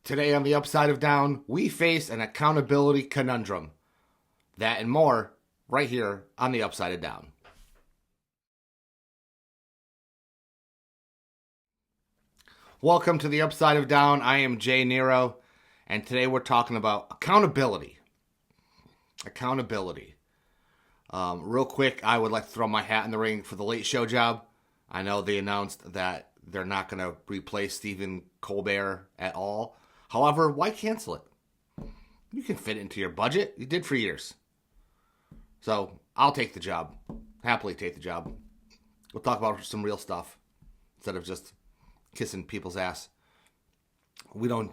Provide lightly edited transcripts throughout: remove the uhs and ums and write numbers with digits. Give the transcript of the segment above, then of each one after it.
Today on the Upside of Down, we face an accountability conundrum. That and more right here on the Upside of Down. Welcome to the Upside of Down. I am Jay Nero, and today we're talking about accountability. Accountability. Real quick, I would like to throw my hat in the ring for the Late Show job. I know they announced that they're not going to replace Stephen Colbert at all. However, why cancel it? You can fit it into your budget. You did for years. So I'll take the job. Happily take the job. We'll talk about some real stuff instead of just kissing people's ass.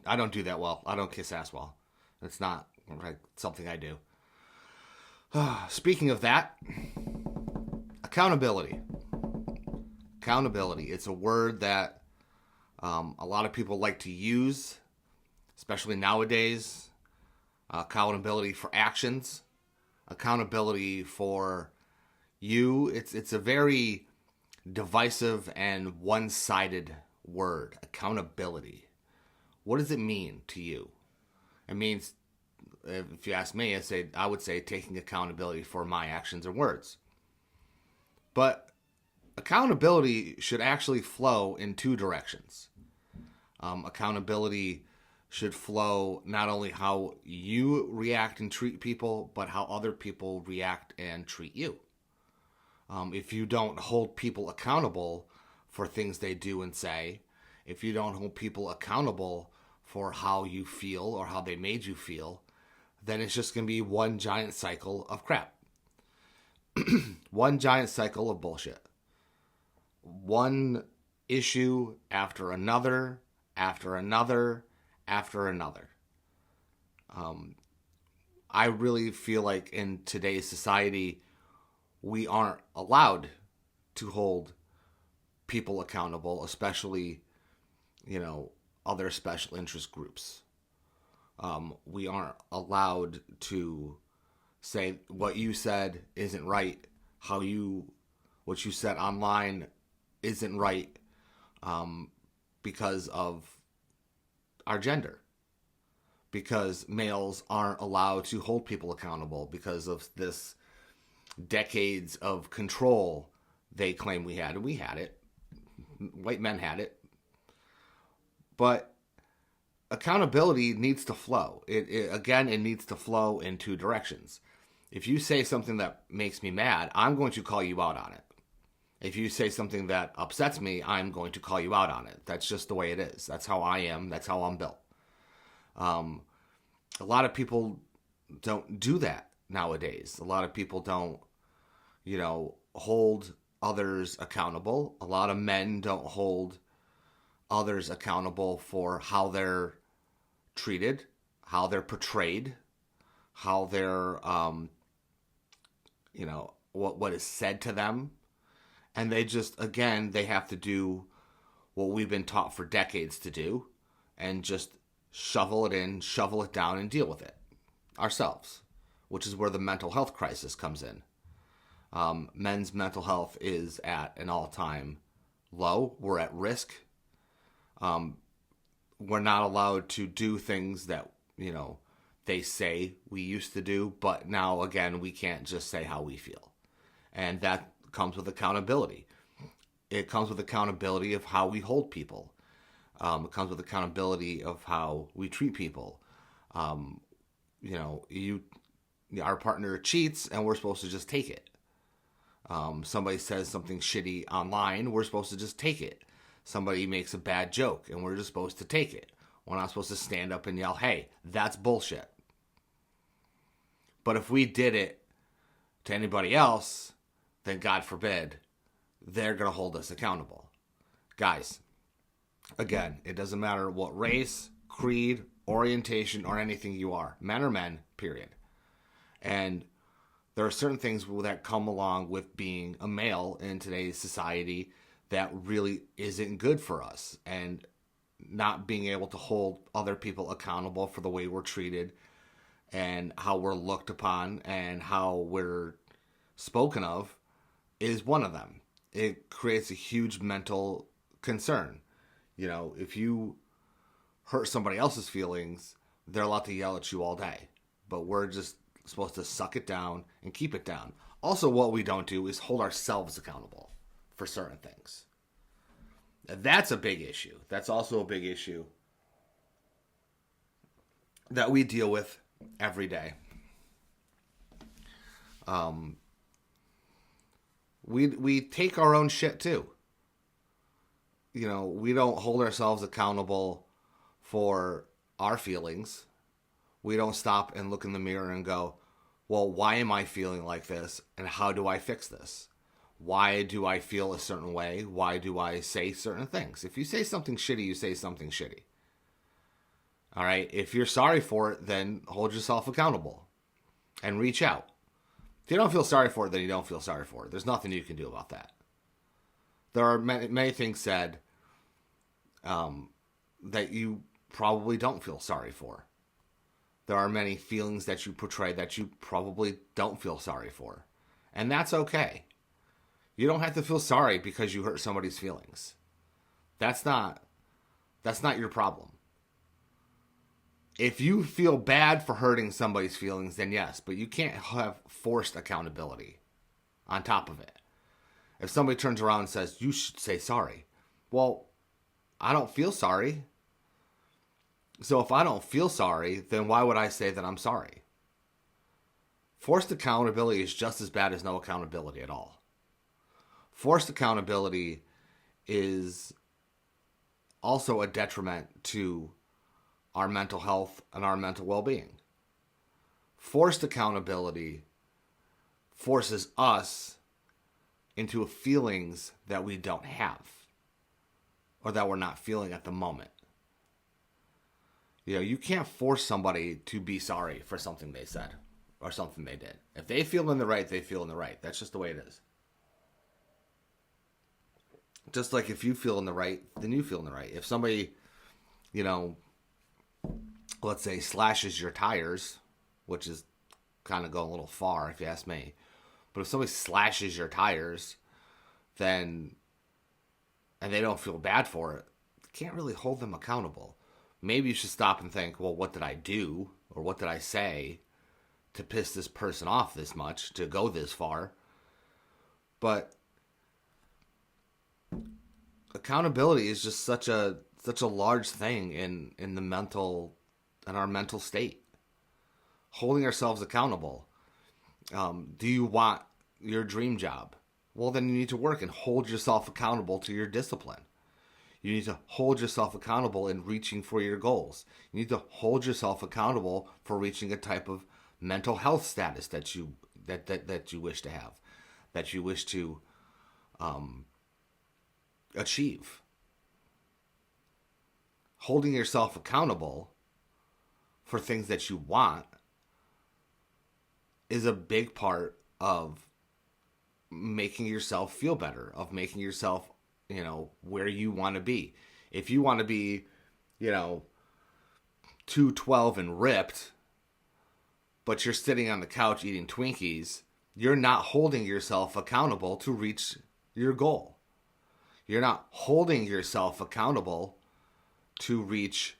I don't do that well. I don't kiss ass well. It's not something I do. Speaking of that, accountability. Accountability. It's a word that a lot of people like to use, especially nowadays. Accountability for actions. Accountability for you. It's a very divisive and one-sided word. Accountability. What does it mean to you? It means, if you ask me, I would say taking accountability for my actions or words. But accountability should actually flow in two directions. Accountability should flow not only how you react and treat people, but how other people react and treat you. If you don't hold people accountable for things they do and say, if you don't hold people accountable for how you feel or how they made you feel, then it's just going to be one giant cycle of crap. One giant cycle of bullshit. One issue after another, after another, after another. I really feel like in today's society, we aren't allowed to hold people accountable, especially, other special interest groups. We aren't allowed to say what you said isn't right, what you said online isn't right, because of our gender. Because males aren't allowed to hold people accountable because of this decades of control they claim we had. And we had it. White men had it. But accountability needs to flow. It needs to flow in two directions. If you say something that makes me mad, I'm going to call you out on it. If you say something that upsets me, I'm going to call you out on it. That's just the way it is. That's how I am. That's how I'm built. A lot of people don't do that nowadays. A lot of people don't, hold others accountable. A lot of men don't hold others accountable for how they're treated, how they're portrayed, how they're, what is said to them. And they have to do what we've been taught for decades to do and just shovel it in, shovel it down, and deal with it ourselves, which is where the mental health crisis comes in. Men's mental health is at an all-time low. We're at risk. We're not allowed to do things that, they say we used to do, but now, again, we can't just say how we feel. And that comes with accountability. It comes with accountability of how we hold people. It comes with accountability of how we treat people. Our partner cheats and we're supposed to just take it. Somebody says something shitty online, we're supposed to just take it. Somebody makes a bad joke and we're just supposed to take it. We're not supposed to stand up and yell, hey, that's bullshit. But if we did it to anybody else, then God forbid, they're going to hold us accountable. Guys, again, it doesn't matter what race, creed, orientation, or anything you are. Men are men, period. And there are certain things that come along with being a male in today's society that really isn't good for us. And not being able to hold other people accountable for the way we're treated and how we're looked upon and how we're spoken of is one of them. It creates a huge mental concern. If you hurt somebody else's feelings, they're allowed to yell at you all day. But we're just supposed to suck it down and keep it down. Also, what we don't do is hold ourselves accountable for certain things. That's a big issue. That's also a big issue that we deal with every day. We take our own shit too. You know, we don't hold ourselves accountable for our feelings. We don't stop and look in the mirror and go, well, why am I feeling like this? And how do I fix this? Why do I feel a certain way? Why do I say certain things? If you say something shitty, you say something shitty. All right? If you're sorry for it, then hold yourself accountable and reach out. If you don't feel sorry for it, then you don't feel sorry for it. There's nothing you can do about that. There are many things said that you probably don't feel sorry for. There are many feelings that you portray that you probably don't feel sorry for. And that's okay. You don't have to feel sorry because you hurt somebody's feelings. That's not your problem. If you feel bad for hurting somebody's feelings, then yes, but you can't have forced accountability on top of it. If somebody turns around and says, you should say sorry. Well, I don't feel sorry. So if I don't feel sorry, then why would I say that I'm sorry? Forced accountability is just as bad as no accountability at all. Forced accountability is also a detriment to our mental health and our mental well-being. Forced accountability forces us into feelings that we don't have or that we're not feeling at the moment. You know, you can't force somebody to be sorry for something they said or something they did. If they feel in the right, they feel in the right. That's just the way it is. Just like if you feel in the right, then you feel in the right. If somebody, you know, let's say slashes your tires, which is kind of going a little far if you ask me. But if somebody slashes your tires, then, and they don't feel bad for it, you can't really hold them accountable. Maybe you should stop and think, well, what did I do? Or what did I say to piss this person off this much, to go this far? But accountability is just such a large thing in our mental state. Holding ourselves accountable. Do you want your dream job? Well, then you need to work and hold yourself accountable to your discipline. You need to hold yourself accountable in reaching for your goals. You need to hold yourself accountable for reaching a type of mental health status that you wish to have, that you wish to achieve. Holding yourself accountable for things that you want is a big part of making yourself feel better, of making yourself, you know, where you want to be. If you want to be, you know, 212 and ripped, but you're sitting on the couch eating Twinkies, you're not holding yourself accountable to reach your goal. You're not holding yourself accountable to reach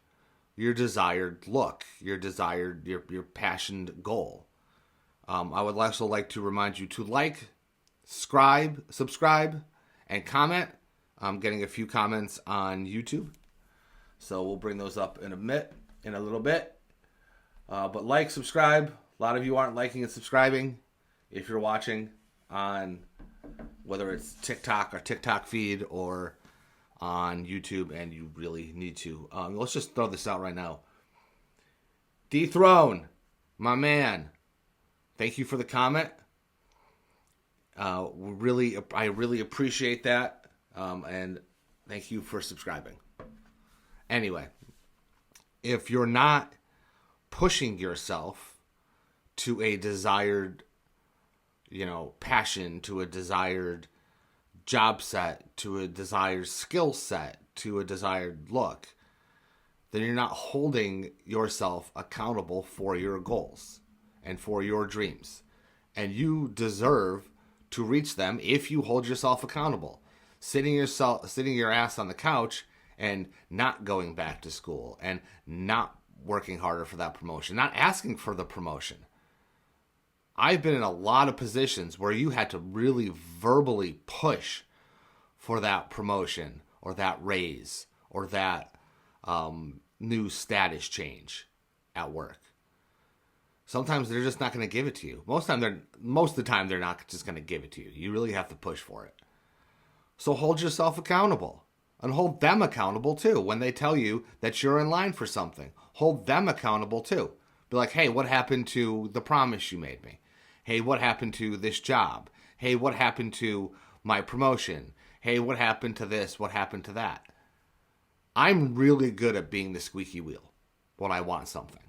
your desired look, your passioned goal. I would also like to remind you to like, subscribe, and comment. I'm getting a few comments on YouTube, so we'll bring those up in a little bit. But like, subscribe. A lot of you aren't liking and subscribing. If you're watching on whether it's TikTok or TikTok feed or on YouTube, and you really need to. Let's just throw this out right now. Dethrone, my man. Thank you for the comment. I really appreciate that. And thank you for subscribing. Anyway, if you're not pushing yourself to a desired, passion, to a desired job set, to a desired skill set, to a desired look, then you're not holding yourself accountable for your goals and for your dreams. And you deserve to reach them if you hold yourself accountable. Sitting your ass on the couch and not going back to school and not working harder for that promotion, not asking for the promotion. I've been in a lot of positions where you had to really verbally push for that promotion or that raise or that new status change at work. Sometimes they're just not going to give it to you. Most of the time they're not just going to give it to you. You really have to push for it. So hold yourself accountable and hold them accountable too. When they tell you that you're in line for something, hold them accountable too. Be like, hey, what happened to the promise you made me? Hey, what happened to this job? Hey, what happened to my promotion? Hey, what happened to this? What happened to that? I'm really good at being the squeaky wheel when I want something.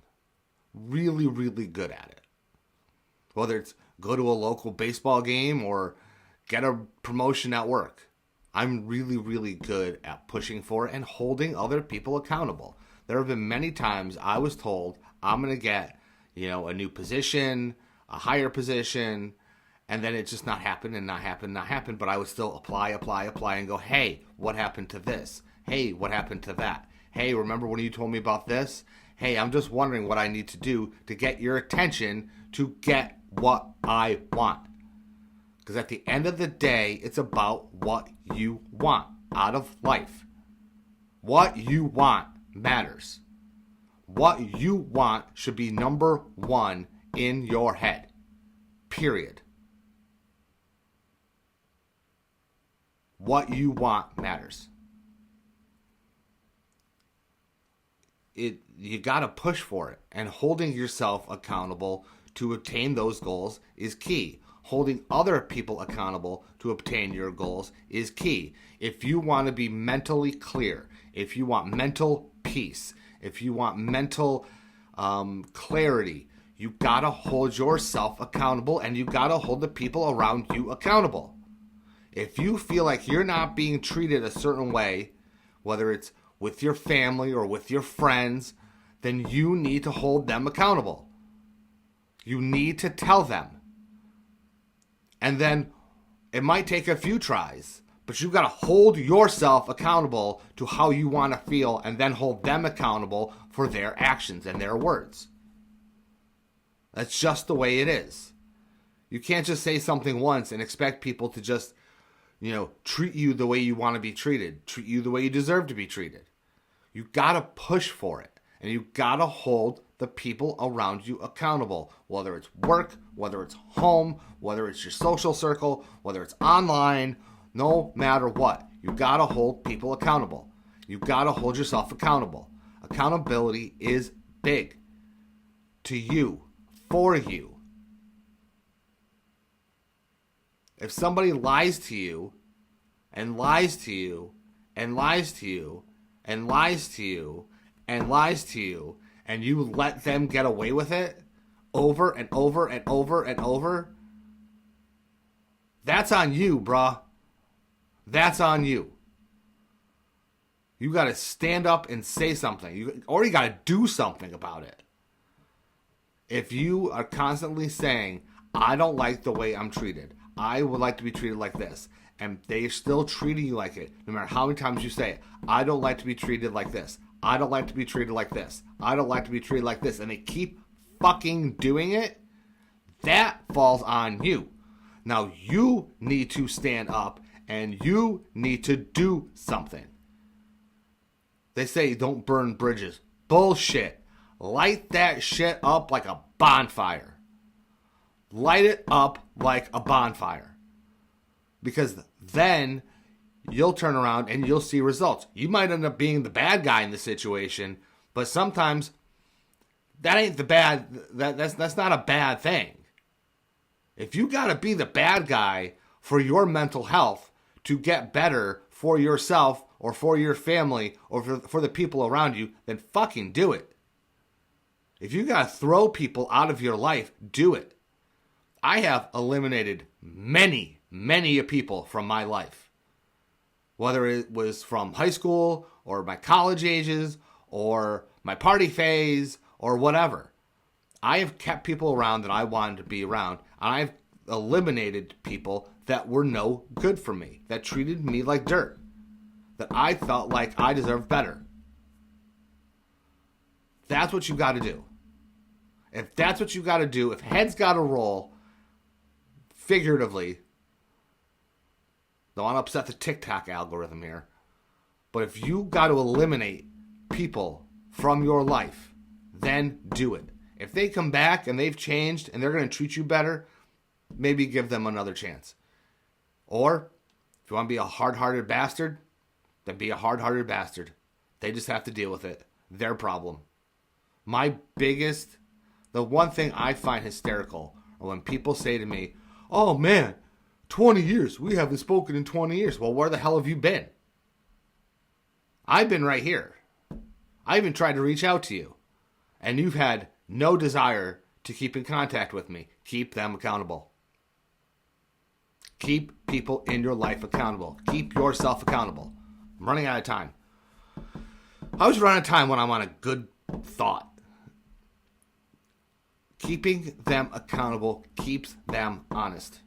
Really, really good at it. Whether it's go to a local baseball game or get a promotion at work. I'm really, really good at pushing for it and holding other people accountable. There have been many times I was told I'm going to get, a new position, a higher position, and then it just not happened and not happened, but I would still apply and go, hey, what happened to this? Hey, what happened to that? Hey, remember when you told me about this? Hey, I'm just wondering what I need to do to get your attention to get what I want. Because at the end of the day, it's about what you want out of life. What you want matters. What you want should be number one in your head. Period. What you want matters. You got to push for it, and holding yourself accountable to obtain those goals is key. Holding other people accountable to obtain your goals is key. If you want to be mentally clear, if you want mental peace, if you want mental clarity, you got to hold yourself accountable, and you got to hold the people around you accountable. If you feel like you're not being treated a certain way, whether it's with your family or with your friends, then you need to hold them accountable. You need to tell them. And then it might take a few tries, but you've got to hold yourself accountable to how you want to feel and then hold them accountable for their actions and their words. That's just the way it is. You can't just say something once and expect people to just, treat you the way you want to be treated, treat you the way you deserve to be treated. You got to push for it, and you got to hold the people around you accountable, whether it's work, whether it's home, whether it's your social circle, whether it's online, no matter what. You got to hold people accountable. You got to hold yourself accountable. Accountability is big to you, for you. If somebody lies to you, and lies to you, and lies to you, and lies to you, and lies to you, and you let them get away with it over and over and over and over, that's on you, bruh. That's on you. You got to stand up and say something. Or you got to do something about it. If you are constantly saying, I don't like the way I'm treated, I would like to be treated like this, and they're still treating you like it, no matter how many times you say it, I don't like to be treated like this, I don't like to be treated like this, I don't like to be treated like this, and they keep fucking doing it, that falls on you. Now you need to stand up and you need to do something. They say don't burn bridges. Bullshit. Light that shit up like a bonfire. Light it up like a bonfire. Because then you'll turn around and you'll see results. You might end up being the bad guy in the situation, but sometimes that ain't the bad. That's not a bad thing. If you got to be the bad guy for your mental health to get better for yourself or for your family or for the people around you, then fucking do it. If you got to throw people out of your life, do it. I have eliminated many people from my life. Whether it was from high school or my college ages or my party phase or whatever. I have kept people around that I wanted to be around. And I've eliminated people that were no good for me, that treated me like dirt. that I felt like I deserved better. That's what you got to do. If that's what you got to do, if heads got to roll, figuratively, don't want to upset the TikTok algorithm here, but if you got to eliminate people from your life, then do it. If they come back and they've changed and they're going to treat you better, maybe give them another chance. Or, if you want to be a hard-hearted bastard, then be a hard-hearted bastard. They just have to deal with it. Their problem. The one thing I find hysterical are when people say to me, oh man, 20 years. We haven't spoken in 20 years. Well, where the hell have you been? I've been right here. I even tried to reach out to you. And you've had no desire to keep in contact with me. Keep them accountable. Keep people in your life accountable. Keep yourself accountable. I'm running out of time. I always run out of time when I'm on a good thought. Keeping them accountable keeps them honest.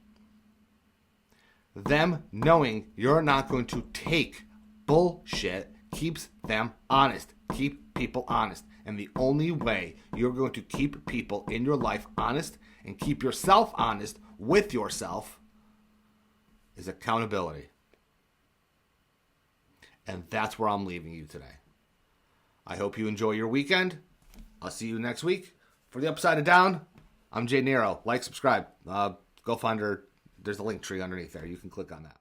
Them knowing you're not going to take bullshit keeps them honest. Keep people honest. And the only way you're going to keep people in your life honest and keep yourself honest with yourself is accountability. And that's where I'm leaving you today. I hope you enjoy your weekend. I'll see you next week. For the Upside of Down, I'm Jay Nero. Like, subscribe. Go find her. There's a link tree underneath there. You can click on that.